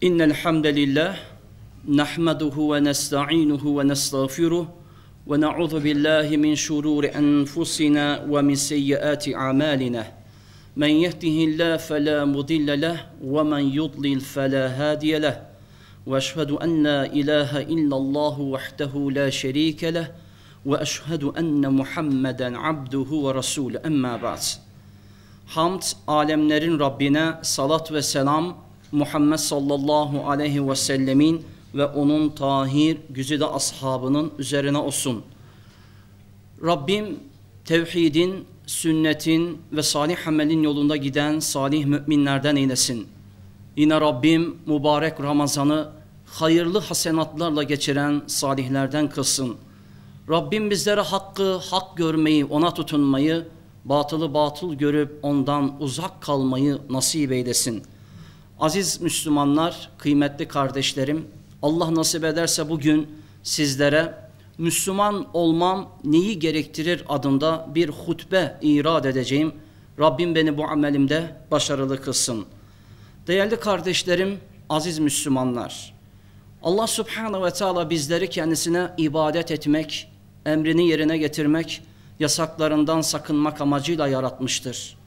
İnnel hamdalillah nahmaduhu ve nesta'inuhu ve nestağfiruh ve na'udzu billahi min şururi enfusina ve min seyyiati a'malina. Men yehdihillahu fela mudille leh ve men yudlil fela hadiye leh. Ve eşhedü en la ilahe illallah vahdehu la şerike leh ve eşhedü enne Muhammeden abduhu ve resulü. Emma ba'd. Hamd alemlerin Rabbine, salat ve selam Muhammed sallallahu aleyhi ve sellemin ve onun tahir güzide ashabının üzerine olsun. Rabbim tevhidin, sünnetin ve salih amelin yolunda giden salih müminlerden eylesin. Yine Rabbim mübarek Ramazan'ı hayırlı hasenatlarla geçiren salihlerden kılsın. Rabbim bizlere hakkı hak görmeyi, ona tutunmayı, batılı batıl görüp ondan uzak kalmayı nasip eylesin. Aziz Müslümanlar, kıymetli kardeşlerim, Allah nasip ederse bugün sizlere Müslüman olmam neyi gerektirir adında bir hutbe irad edeceğim. Rabbim beni bu amelimde başarılı kılsın. Değerli kardeşlerim, aziz Müslümanlar, Allah Subhanahu ve Teala bizleri kendisine ibadet etmek, emrini yerine getirmek, yasaklarından sakınmak amacıyla yaratmıştır.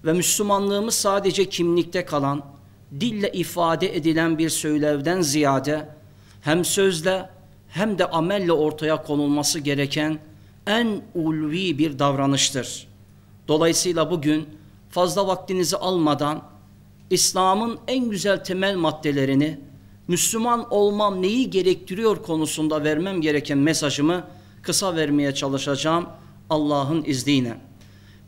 Ve Müslümanlığımız sadece kimlikte kalan, dille ifade edilen bir söylevden ziyade hem sözle hem de amelle ortaya konulması gereken en ulvi bir davranıştır. Dolayısıyla bugün fazla vaktinizi almadan İslam'ın en güzel temel maddelerini, Müslüman olmam neyi gerektiriyor konusunda vermem gereken mesajımı kısa vermeye çalışacağım Allah'ın izniyle.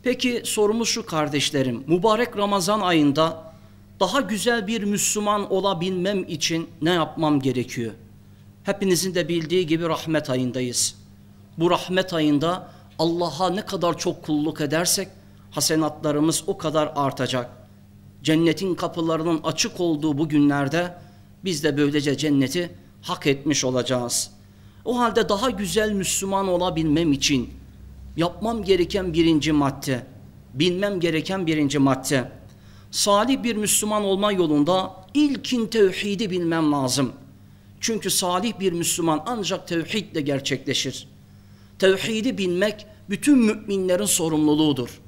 Peki sorumuz şu kardeşlerim, mübarek Ramazan ayında daha güzel bir Müslüman olabilmem için ne yapmam gerekiyor? Hepinizin de bildiği gibi rahmet ayındayız. Bu rahmet ayında Allah'a ne kadar çok kulluk edersek hasenatlarımız o kadar artacak. Cennetin kapılarının açık olduğu bu günlerde biz de böylece cenneti hak etmiş olacağız. O halde daha güzel Müslüman olabilmem için yapmam gereken birinci madde, bilmem gereken birinci madde, salih bir Müslüman olma yolunda ilkin tevhidi bilmem lazım. Çünkü salih bir Müslüman ancak tevhidle gerçekleşir. Tevhidi bilmek bütün müminlerin sorumluluğudur.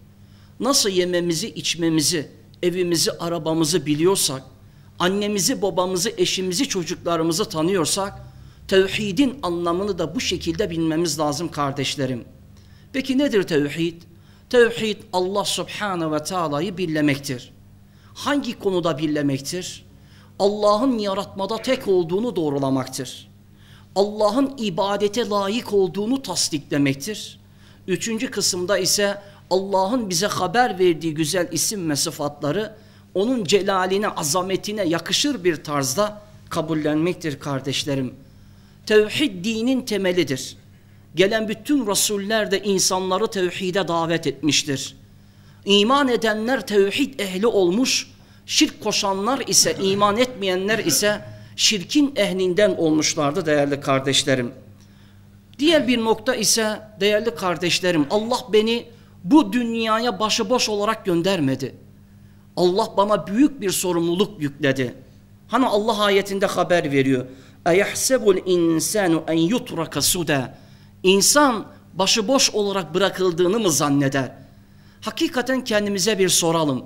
Nasıl yememizi, içmemizi, evimizi, arabamızı biliyorsak, annemizi, babamızı, eşimizi, çocuklarımızı tanıyorsak, tevhidin anlamını da bu şekilde bilmemiz lazım kardeşlerim. Peki nedir tevhid? Tevhid Allah Subhanahu ve Teala'yı birlemektir. Hangi konuda birlemektir? Allah'ın yaratmada tek olduğunu doğrulamaktır. Allah'ın ibadete layık olduğunu tasdiklemektir. Üçüncü kısımda ise Allah'ın bize haber verdiği güzel isim ve sıfatları onun celaline, azametine yakışır bir tarzda kabullenmektir kardeşlerim. Tevhid dinin temelidir. Gelen bütün rasuller de insanları tevhide davet etmiştir. İman edenler tevhid ehli olmuş, şirk koşanlar ise, iman etmeyenler ise şirkin ehlinden olmuşlardı değerli kardeşlerim. Diğer bir nokta ise değerli kardeşlerim, Allah beni bu dünyaya başıboş olarak göndermedi. Allah bana büyük bir sorumluluk yükledi. Hani Allah ayetinde haber veriyor. اَيَحْسَبُ الْاِنْسَانُ اَنْ يُتْرَكَ سُدَى İnsan başıboş olarak bırakıldığını mı zanneder? Hakikaten kendimize bir soralım.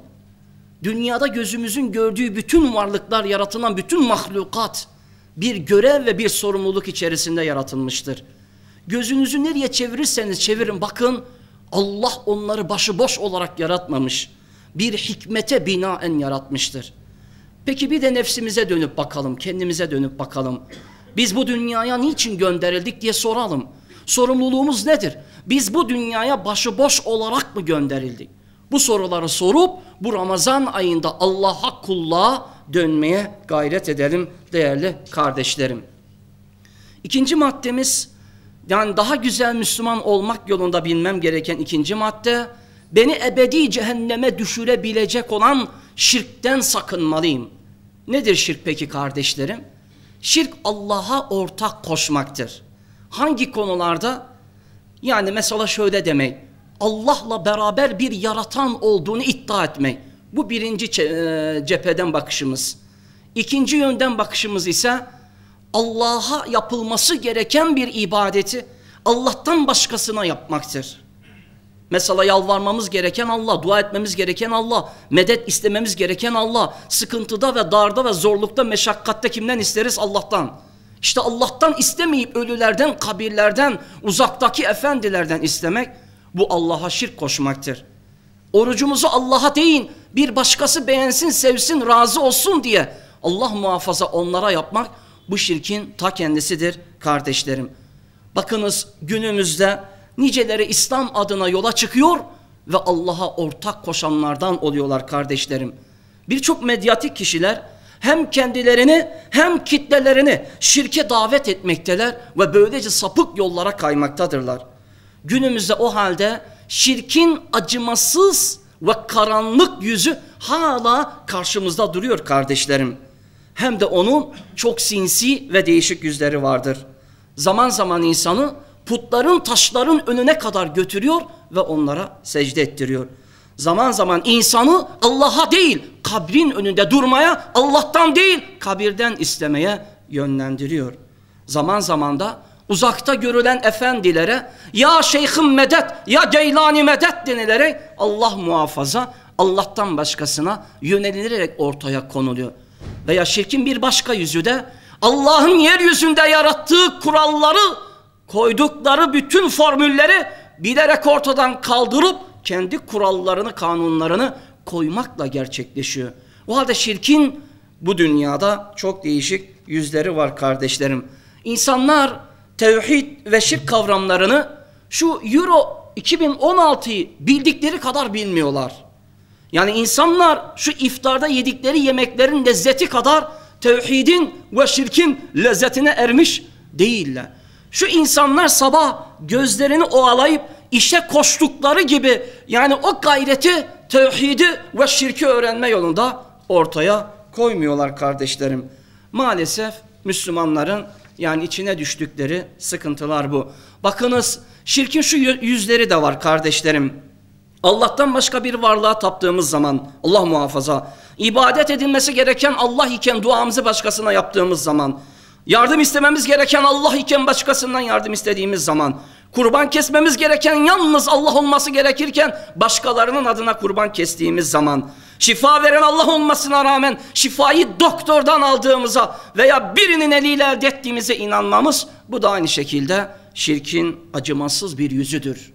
Dünyada gözümüzün gördüğü bütün varlıklar, yaratılan bütün mahlukat bir görev ve bir sorumluluk içerisinde yaratılmıştır. Gözünüzü nereye çevirirseniz çevirin, bakın Allah onları başıboş olarak yaratmamış. Bir hikmete binaen yaratmıştır. Peki bir de nefsimize dönüp bakalım, kendimize dönüp bakalım. Biz bu dünyaya niçin gönderildik diye soralım. Sorumluluğumuz nedir? Biz bu dünyaya başıboş olarak mı gönderildik? Bu soruları sorup bu Ramazan ayında Allah'a kulluğa dönmeye gayret edelim değerli kardeşlerim. İkinci maddemiz, yani daha güzel Müslüman olmak yolunda bilmem gereken ikinci madde, beni ebedi cehenneme düşürebilecek olan şirkten sakınmalıyım. Nedir şirk peki kardeşlerim? Şirk Allah'a ortak koşmaktır. Hangi konularda? Yani mesela şöyle demek, Allah'la beraber bir yaratan olduğunu iddia etmek. Bu birinci cepheden bakışımız. İkinci yönden bakışımız ise Allah'a yapılması gereken bir ibadeti Allah'tan başkasına yapmaktır. Mesela yalvarmamız gereken Allah, dua etmemiz gereken Allah, medet istememiz gereken Allah, sıkıntıda ve darda ve zorlukta, meşakkatte kimden isteriz? Allah'tan. İşte Allah'tan istemeyip ölülerden, kabirlerden, uzaktaki efendilerden istemek, bu Allah'a şirk koşmaktır. Orucumuzu Allah'a değil, bir başkası beğensin, sevsin, razı olsun diye Allah muhafaza onlara yapmak, bu şirkin ta kendisidir kardeşlerim. Bakınız günümüzde niceleri İslam adına yola çıkıyor ve Allah'a ortak koşanlardan oluyorlar kardeşlerim. Birçok medyatik kişiler hem kendilerini hem kitlelerini şirke davet etmekteler ve böylece sapık yollara kaymaktadırlar. Günümüzde o halde şirkin acımasız ve karanlık yüzü hala karşımızda duruyor kardeşlerim. Hem de onun çok sinsi ve değişik yüzleri vardır. Zaman zaman insanı putların, taşların önüne kadar götürüyor ve onlara secde ettiriyor. Zaman zaman insanı Allah'a değil, kabrin önünde durmaya, Allah'tan değil, kabirden istemeye yönlendiriyor. Zaman zaman da uzakta görülen efendilere ya şeyhim medet, ya Geylani medet denilerek Allah muhafaza Allah'tan başkasına yönelilerek ortaya konuluyor. Veya şirkin bir başka yüzü de Allah'ın yeryüzünde yarattığı kuralları, koydukları bütün formülleri bilerek ortadan kaldırıp kendi kurallarını, kanunlarını koymakla gerçekleşiyor. O halde şirkin bu dünyada çok değişik yüzleri var kardeşlerim. İnsanlar tevhid ve şirk kavramlarını şu Euro 2016'yı bildikleri kadar bilmiyorlar. Yani insanlar şu iftarda yedikleri yemeklerin lezzeti kadar tevhidin ve şirkin lezzetine ermiş değiller. Şu insanlar sabah gözlerini ovalayıp işe koştukları gibi yani o gayreti tevhidi ve şirki öğrenme yolunda ortaya koymuyorlar kardeşlerim. Maalesef Müslümanların yani içine düştükleri sıkıntılar bu. Bakınız şirkin şu yüzleri de var kardeşlerim. Allah'tan başka bir varlığa taptığımız zaman Allah muhafaza, ibadet edilmesi gereken Allah iken duamızı başkasına yaptığımız zaman, yardım istememiz gereken Allah iken başkasından yardım istediğimiz zaman, kurban kesmemiz gereken yalnız Allah olması gerekirken başkalarının adına kurban kestiğimiz zaman, şifa veren Allah olmasına rağmen şifayı doktordan aldığımıza veya birinin eliyle elde ettiğimize inanmamız, bu da aynı şekilde şirkin acımasız bir yüzüdür.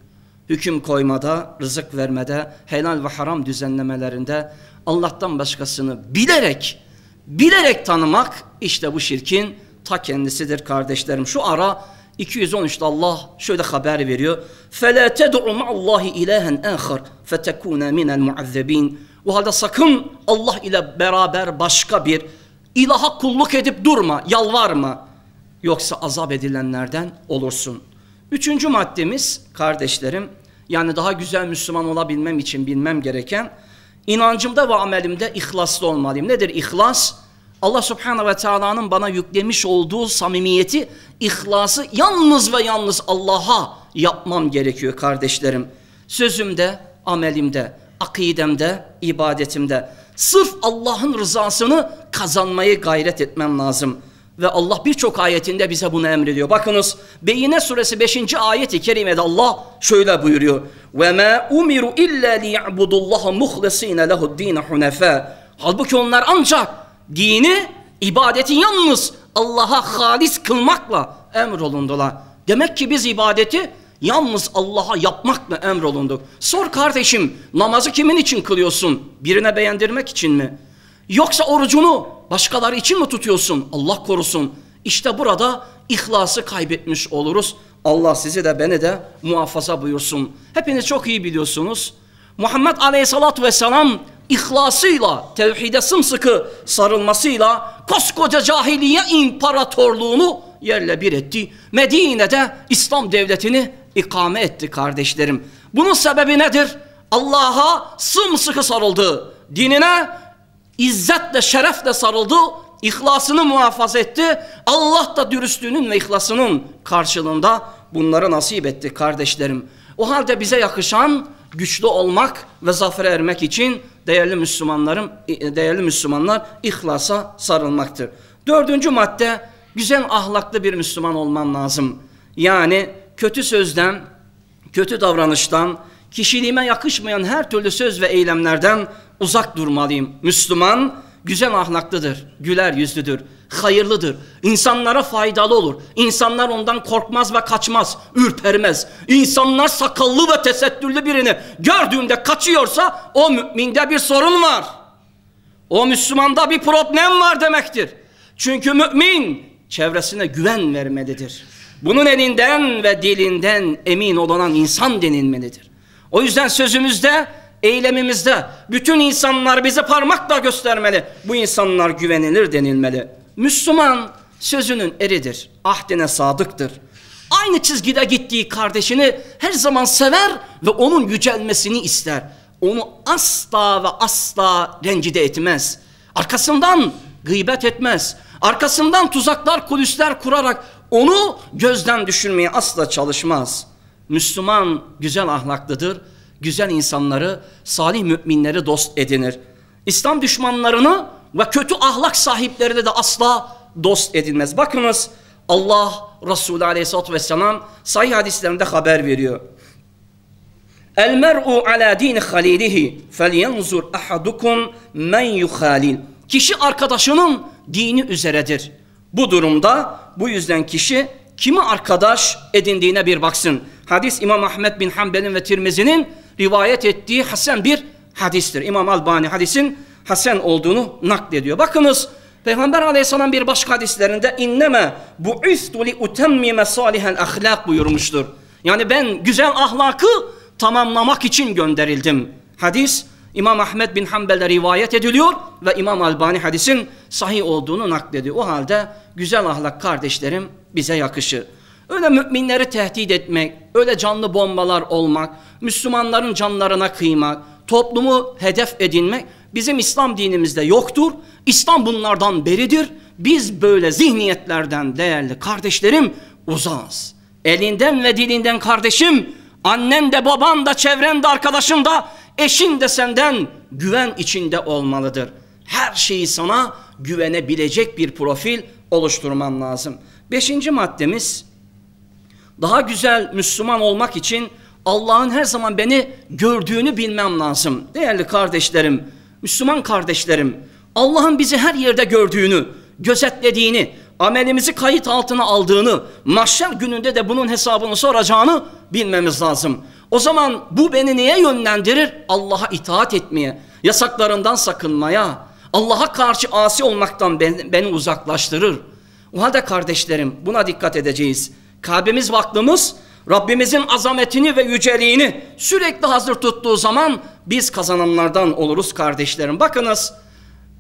Hüküm koymada, rızık vermede, helal ve haram düzenlemelerinde Allah'tan başkasını bilerek tanımak işte bu şirkin ta kendisidir kardeşlerim. Şu ara 213'te Allah şöyle haber veriyor. فَلَا تَدْعُ مَعَ اللّٰهِ اِلَٰهًا اَخَرْ فَتَكُونَ مِنَ الْمُعَذَّب۪ينَ. O halde sakın Allah ile beraber başka bir ilaha kulluk edip durma, yalvarma. Yoksa azap edilenlerden olursun. Üçüncü maddemiz kardeşlerim, yani daha güzel Müslüman olabilmem için bilmem gereken, inancımda ve amelimde ihlaslı olmalıyım. Nedir ihlas? Allah Subhanahu ve Teala'nın bana yüklemiş olduğu samimiyeti, ihlası yalnız ve yalnız Allah'a yapmam gerekiyor kardeşlerim. Sözümde, amelimde, akidemde, ibadetimde sırf Allah'ın rızasını kazanmayı gayret etmem lazım. Ve Allah birçok ayetinde bize bunu emrediyor. Bakınız Beyyine suresi 5. ayet-i kerimede Allah şöyle buyuruyor. وَمَا اُمِرُوا اِلَّا لِيَعْبُدُ اللّٰهَ مُخْلَص۪ينَ لَهُ الدِّينَ حُنَفَاءَ. Halbuki onlar ancak dini, ibadeti yalnız Allah'a halis kılmakla emrolundular. Demek ki biz ibadeti yalnız Allah'a yapmakla emrolunduk. Sor kardeşim, namazı kimin için kılıyorsun? Birine beğendirmek için mi? Yoksa orucunu başkaları için mi tutuyorsun? Allah korusun. İşte burada ihlası kaybetmiş oluruz. Allah sizi de beni de muhafaza buyursun. Hepiniz çok iyi biliyorsunuz. Muhammed Aleyhisselatü Vesselam ihlasıyla, tevhide sımsıkı sarılmasıyla koskoca cahiliye imparatorluğunu yerle bir etti. Medine'de İslam devletini ikame etti kardeşlerim. Bunun sebebi nedir? Allah'a sımsıkı sarıldı. Dinine İzzetle, şerefle sarıldı, ihlasını muhafaza etti. Allah da dürüstlüğünün ve ihlasının karşılığında bunları nasip etti kardeşlerim. O halde bize yakışan güçlü olmak ve zafere ermek için değerli Müslümanlar ihlasa sarılmaktır. Dördüncü madde, güzel ahlaklı bir Müslüman olman lazım. Yani kötü sözden, kötü davranıştan, kişiliğime yakışmayan her türlü söz ve eylemlerden uzak durmalıyım. Müslüman güzel ahlaklıdır, güler yüzlüdür, hayırlıdır, insanlara faydalı olur. İnsanlar ondan korkmaz ve kaçmaz, ürpermez. İnsanlar sakallı ve tesettürlü birini gördüğünde kaçıyorsa o müminde bir sorun var. O Müslümanda bir problem var demektir. Çünkü mümin çevresine güven vermelidir. Bunun elinden ve dilinden emin olan insan denilmelidir. O yüzden sözümüzde, eylemimizde bütün insanlar bize parmakla göstermeli. Bu insanlar güvenilir denilmeli. Müslüman sözünün eridir, ahdine sadıktır. Aynı çizgide gittiği kardeşini her zaman sever ve onun yücelmesini ister. Onu asla ve asla rencide etmez. Arkasından gıybet etmez. Arkasından tuzaklar, kulisler kurarak onu gözden düşürmeye asla çalışmaz. Müslüman güzel ahlaklıdır. Güzel insanları, salih müminleri dost edinir. İslam düşmanlarını ve kötü ahlak sahiplerini de asla dost edilmez. Bakınız Allah Resulü Aleyhisselatü Vesselam sahih hadislerinde haber veriyor. El mer'u ala dini halilihi felyanzur ahadukum men yuhalil. Kişi arkadaşının dini üzeredir. Bu durumda bu yüzden kişi kimi arkadaş edindiğine bir baksın. Hadis İmam Ahmed bin Hanbel'in ve Tirmizi'nin rivayet ettiği hasen bir hadistir. İmam Albani hadisin hasen olduğunu naklediyor. Bakınız Peygamber Aleyhisselam bir başka hadislerinde inneme bu'istu li utemmime salihel ahlak buyurmuştur. Yani ben güzel ahlakı tamamlamak için gönderildim. Hadis İmam Ahmed bin Hanbel'de rivayet ediliyor ve İmam Albani hadisin sahih olduğunu naklediyor. O halde güzel ahlak kardeşlerim bize yakışır. Öyle müminleri tehdit etmek, öyle canlı bombalar olmak, Müslümanların canlarına kıymak, toplumu hedef edinmek bizim İslam dinimizde yoktur. İslam bunlardan beridir. Biz böyle zihniyetlerden değerli kardeşlerim uzağız. Elinden ve dilinden kardeşim, annen de baban da çevren de arkadaşın da eşin de senden güven içinde olmalıdır. Her şeyi sana güvenebilecek bir profil oluşturman lazım. 5. maddemiz, daha güzel Müslüman olmak için Allah'ın her zaman beni gördüğünü bilmem lazım. Değerli kardeşlerim, Müslüman kardeşlerim, Allah'ın bizi her yerde gördüğünü, gözetlediğini, amelimizi kayıt altına aldığını, mahşer gününde de bunun hesabını soracağını bilmemiz lazım. O zaman bu beni neye yönlendirir? Allah'a itaat etmeye, yasaklarından sakınmaya, Allah'a karşı asi olmaktan beni uzaklaştırır. O halde kardeşlerim buna dikkat edeceğiz. Kalbimiz ve aklımız Rabbimizin azametini ve yüceliğini sürekli hazır tuttuğu zaman biz kazananlardan oluruz kardeşlerim. Bakınız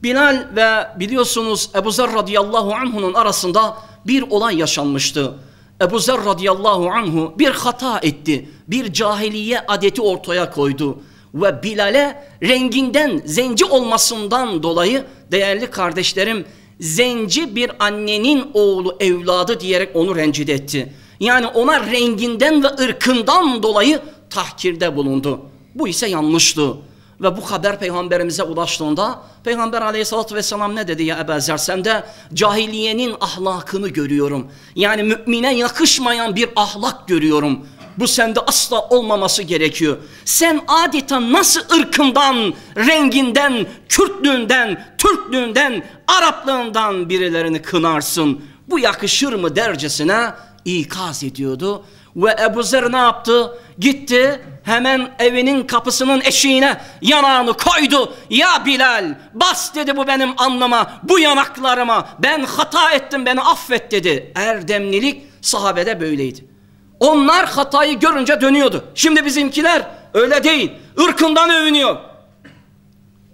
Bilal ve biliyorsunuz Ebu Zer radıyallahu anhu'nun arasında bir olay yaşanmıştı. Ebu Zer radıyallahu anhu bir hata etti. Bir cahiliye adeti ortaya koydu. Ve Bilal'e renginden, zenci olmasından dolayı değerli kardeşlerim, zenci bir annenin oğlu, evladı diyerek onu rencide etti. Yani ona renginden ve ırkından dolayı tahkirde bulundu. Bu ise yanlıştı. Ve bu haber peygamberimize ulaştığında Peygamber Aleyhisselatü Vesselam ne dedi ya Ebu Zer? Sen de cahiliyenin ahlakını görüyorum. Yani mümine yakışmayan bir ahlak görüyorum. Bu sende asla olmaması gerekiyor. Sen adeta nasıl ırkından, renginden, Kürtlüğünden, Türklüğünden, Araplığından birilerini kınarsın? Bu yakışır mı dercesine ikaz ediyordu. Ve Ebu Zer ne yaptı? Gitti hemen evinin kapısının eşiğine yanağını koydu. Ya Bilal, bas dedi bu benim alnıma, bu yanaklarıma, ben hata ettim, beni affet dedi. Erdemlilik sahabede böyleydi. Onlar hatayı görünce dönüyordu. Şimdi bizimkiler öyle değil. Irkından övünüyor.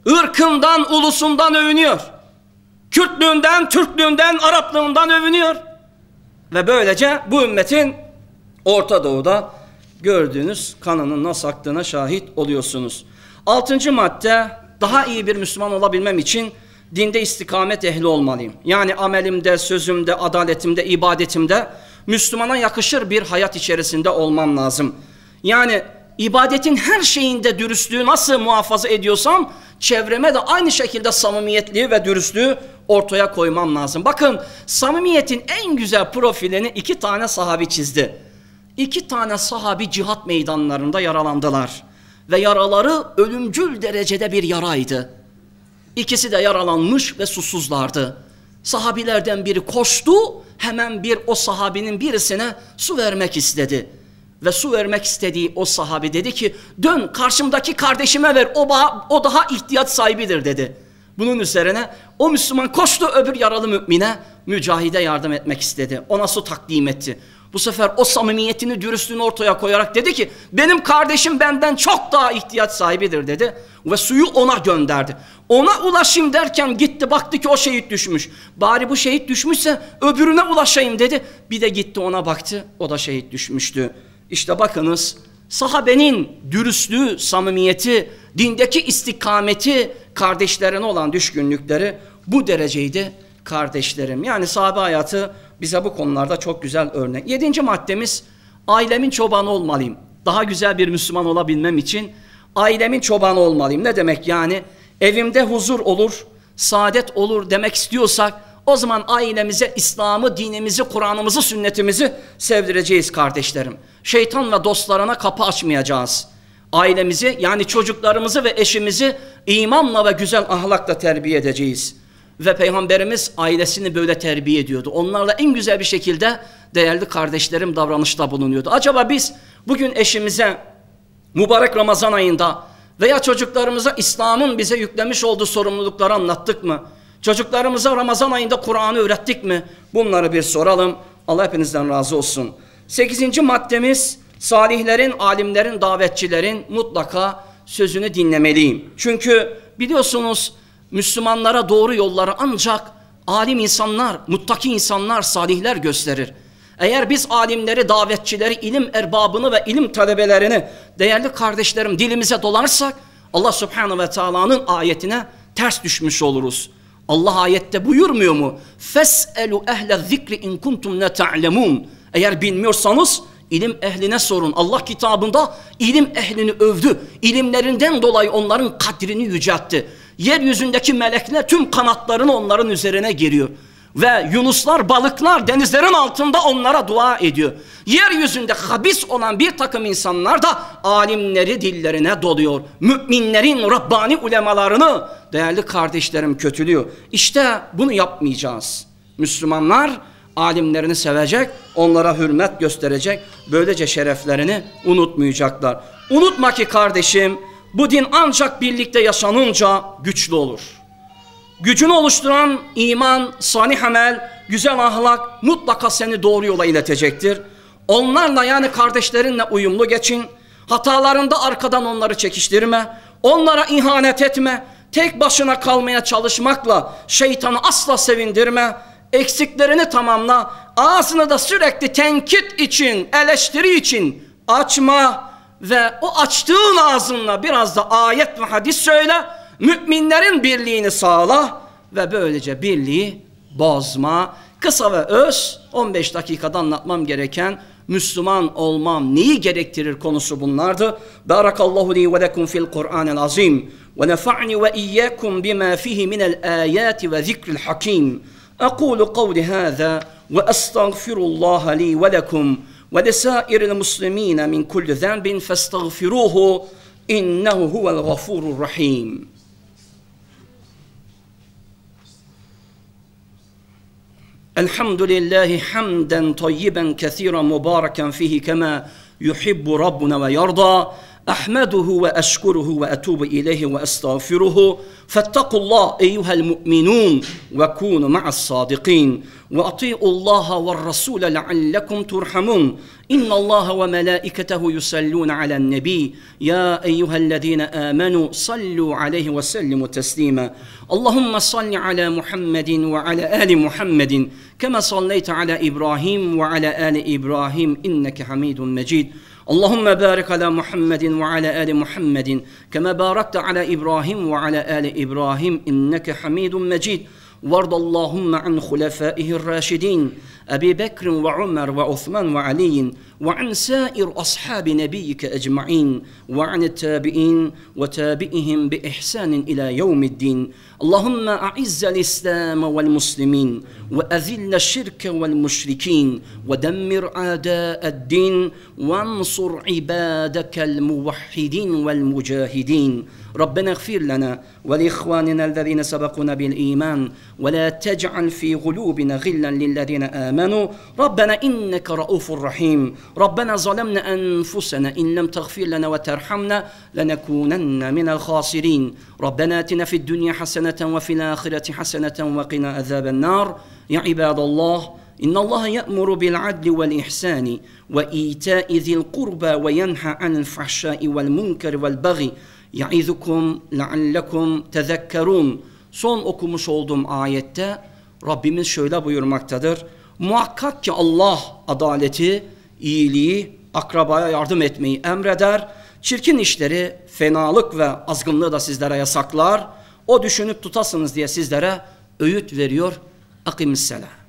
Irkından, ulusundan övünüyor. Kürtlüğünden, Türklüğünden, Araplığından övünüyor. Ve böylece bu ümmetin Orta Doğu'da gördüğünüz kanının nasıl aktığına şahit oluyorsunuz. 6. madde, daha iyi bir Müslüman olabilmem için dinde istikamet ehli olmalıyım. Yani amelimde, sözümde, adaletimde, ibadetimde Müslümana yakışır bir hayat içerisinde olmam lazım. Yani ibadetin her şeyinde dürüstlüğü nasıl muhafaza ediyorsam, çevreme de aynı şekilde samimiyetliği ve dürüstlüğü ortaya koymam lazım. Bakın, samimiyetin en güzel profilini 2 tane sahabi çizdi. 2 tane sahabi cihat meydanlarında yaralandılar. Ve yaraları ölümcül derecede bir yaraydı. İkisi de yaralanmış ve susuzlardı. Sahabilerden biri koştu, hemen o sahabinin birisine su vermek istedi. Ve su vermek istediği o sahabi dedi ki, dön karşımdaki kardeşime ver, o daha ihtiyaç sahibidir dedi. Bunun üzerine o Müslüman koştu öbür yaralı mümine, mücahide yardım etmek istedi. Ona su takdim etti. Bu sefer o samimiyetini, dürüstlüğünü ortaya koyarak dedi ki, benim kardeşim benden çok daha ihtiyaç sahibidir dedi. Ve suyu ona gönderdi. Ona ulaşayım derken gitti, baktı ki o şehit düşmüş. Bari bu şehit düşmüşse öbürüne ulaşayım dedi. Bir de gitti ona baktı, o da şehit düşmüştü. İşte bakınız, sahabenin dürüstlüğü, samimiyeti, dindeki istikameti, kardeşlerine olan düşkünlükleri bu dereceydi kardeşlerim. Yani sahabe hayatı bize bu konularda çok güzel örnek. 7. maddemiz, ailemin çobanı olmalıyım. Daha güzel bir Müslüman olabilmem için ailemin çobanı olmalıyım. Ne demek yani? Evimde huzur olur, saadet olur demek istiyorsak, o zaman ailemize İslam'ı, dinimizi, Kur'an'ımızı, sünnetimizi sevdireceğiz kardeşlerim. Şeytan ve dostlarına kapı açmayacağız. Ailemizi, yani çocuklarımızı ve eşimizi imanla ve güzel ahlakla terbiye edeceğiz. Ve Peygamberimiz ailesini böyle terbiye ediyordu. Onlarla en güzel bir şekilde değerli kardeşlerim davranışta bulunuyordu. Acaba biz bugün eşimize mübarek Ramazan ayında veya çocuklarımıza İslam'ın bize yüklemiş olduğu sorumlulukları anlattık mı? Çocuklarımıza Ramazan ayında Kur'an'ı öğrettik mi? Bunları bir soralım. Allah hepinizden razı olsun. 8. maddemiz, salihlerin, alimlerin, davetçilerin mutlaka sözünü dinlemeliyim. Çünkü biliyorsunuz Müslümanlara doğru yolları ancak alim insanlar, muttaki insanlar, salihler gösterir. Eğer biz alimleri, davetçileri, ilim erbabını ve ilim talebelerini değerli kardeşlerim dilimize dolarsak, Allah Subhanahu ve Taala'nın ayetine ters düşmüş oluruz. Allah ayette buyurmuyor mu? فَاسْأَلُوا اَهْلَ الذِّكْرِ اِنْ كُنْتُمْ لَتَعْلَمُونَ. Eğer bilmiyorsanız ilim ehline sorun. Allah kitabında ilim ehlini övdü. İlimlerinden dolayı onların kadrini yüceltti. Yeryüzündeki melekler tüm kanatlarını onların üzerine geriyor. Ve yunuslar, balıklar denizlerin altında onlara dua ediyor. Yeryüzünde habis olan bir takım insanlar da alimleri dillerine doluyor. Müminlerin Rabbani ulemalarını değerli kardeşlerim kötülüyor. İşte bunu yapmayacağız. Müslümanlar alimlerini sevecek, onlara hürmet gösterecek. Böylece şereflerini unutmayacaklar. Unutma ki kardeşim, bu din ancak birlikte yaşanınca güçlü olur. Gücünü oluşturan iman, salih amel, güzel ahlak mutlaka seni doğru yola iletecektir. Onlarla, yani kardeşlerinle uyumlu geçin. Hatalarında arkadan onları çekiştirme. Onlara ihanet etme. Tek başına kalmaya çalışmakla şeytanı asla sevindirme. Eksiklerini tamamla. Ağzını da sürekli tenkit için, eleştiri için açma. Ve o açtığın ağzınla biraz da ayet ve hadis söyle. Müminlerin birliğini sağla ve böylece birliği bozma. Kısa ve öz 15 dakikada anlatmam gereken Müslüman olmam neyi gerektirir konusu bunlardı. Barakallahu li ve lekum fil Kur'anil azim ve nefa'ni ve iyyakum bima fihi minel ayati ve zikril hakim. Aqulu kavli hâzâ ve estağfirullaha li ve lekum ve lisairil muslimîne min kulli zenbin festağfiruhu innehu huvel gafurur rahim. الحمد لله حمدا طيبا كثيرا مباركا فيه كما يحب ربنا ويرضى أحمده وأشكره وأتوب إليه وأستغفره فاتقوا الله أيها المؤمنون وكونوا مع الصادقين وأطيعوا الله والرسول لعلكم ترحمون إن الله وملائكته يصلون على النبي يا أيها الذين آمنوا صلوا عليه وسلموا تسليما اللهم صل على محمد وعلى آل محمد كما صليت على إبراهيم وعلى آل إبراهيم إنك حميد مجيد اللهم بارك على محمد وعلى آل محمد كما باركت على إبراهيم وعلى آل إبراهيم إنك حميد مجيد وارض اللهم عن خلفائه الراشدين أبي بكر وعمر وعثمان وعلي وعن سائر أصحاب نبيك أجمعين وعن التابعين وتابعهم بإحسان إلى يوم الدين. اللهم أعز الإسلام والمسلمين وأذل الشرك والمشركين ودمر أعداء الدين وانصر عبادك الموحدين والمجاهدين. ربنا اغفر لنا ولإخواننا الذين سبقونا بالإيمان ولا تجعل في قلوبنا غلا للذين آمنوا ربنا إنك رؤوف رحيم. ربنا ظلمنا أنفسنا إن لم تغفر لنا وترحمنا لنكونن من الخاسرين. ربنا آتنا في الدنيا حسنة وفي الآخرة حسنة وقنا عذاب النار. يا عباد الله إن الله يأمر بالعدل والإحسان وإيتاء ذي القربى وينهى عن الفحشاء والمنكر والبغي يعظكم لعلكم tezekkerun. Son okumuş olduğum ayette Rabbimiz şöyle buyurmaktadır. Muhakkak ki Allah adaleti, iyiliği, akrabaya yardım etmeyi emreder. Çirkin işleri, fenalık ve azgınlığı da sizlere yasaklar. O düşünüp tutasınız diye sizlere öğüt veriyor. Akimisselam.